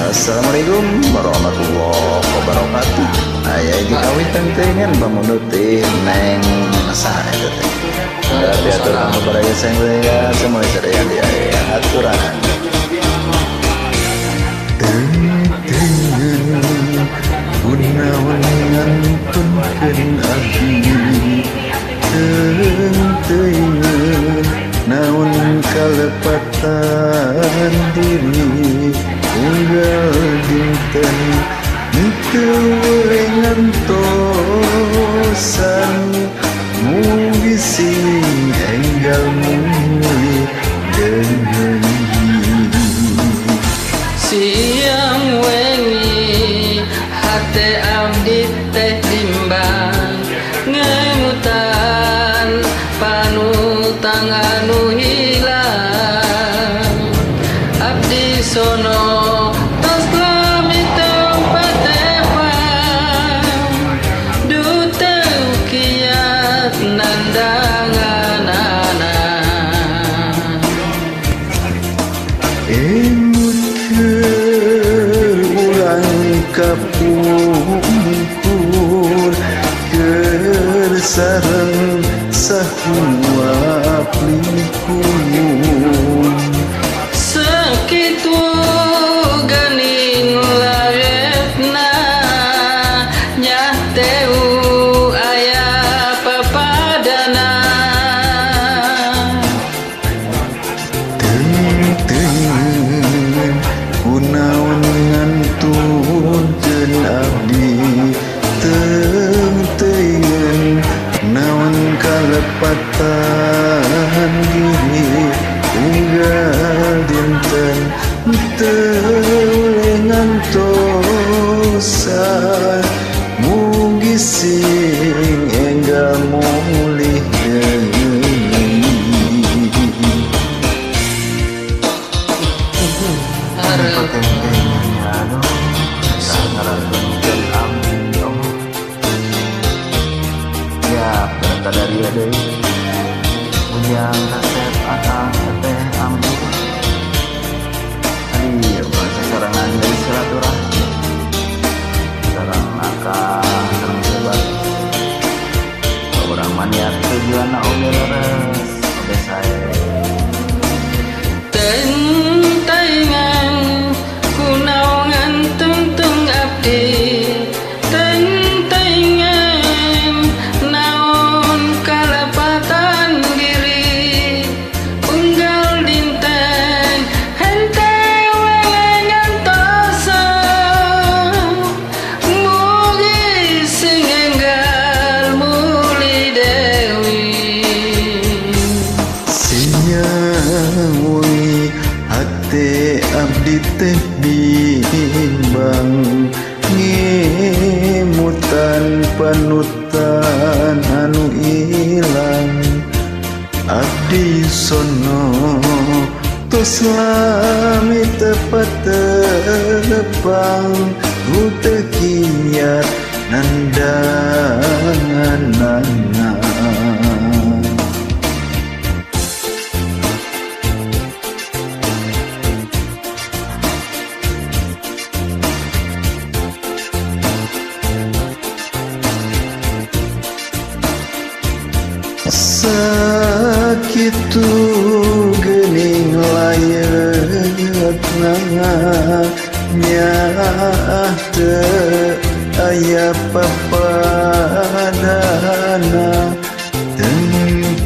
Assalamualaikum warahmatullahi wabarakatuh. Ayah dikawitan dengan pamunuti neng sana itu teh. Tapi aturan kepada sang saya semua sedaya di aturan. Gunawan ngantunkeun abdi teuing naon kalepatan diri unggal dinten teu ngantosan mugi sing enggal muli dengan siang wengi hate abdi teh timbang ngemutan panutang anu hilang abdi sono tos lami tempat tepang duta kiat nandangan anak kapungkur kersareng sahuap lingkungan sakitu ganing laretna nyateu aya papadana teuing kunaon ngantunkeun abdi teuing naon kalepatan diri unggal dinten teu ngantosan mugi sing enggal mulih dari ada punya kaset akang teh ambu tadi bahasa serangan dari silaturahmi sareng akang sareng sobat orang maniat tujuan oge leres oge sae tentaingan kunaongan tungtung abdi abdi teh bimbang ngemutan panutan anu ilang abdi sono tos lami tepat tepang teu kiat nandangan sakitu geuning layetna nyah teu aya papadana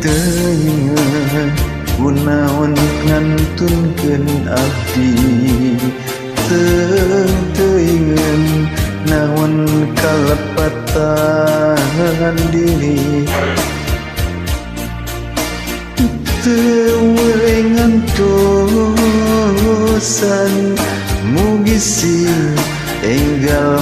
teuing kunaon ngantunkeun abdi teuing naon kalepatan diri teuing ngantosan mugi sing enggal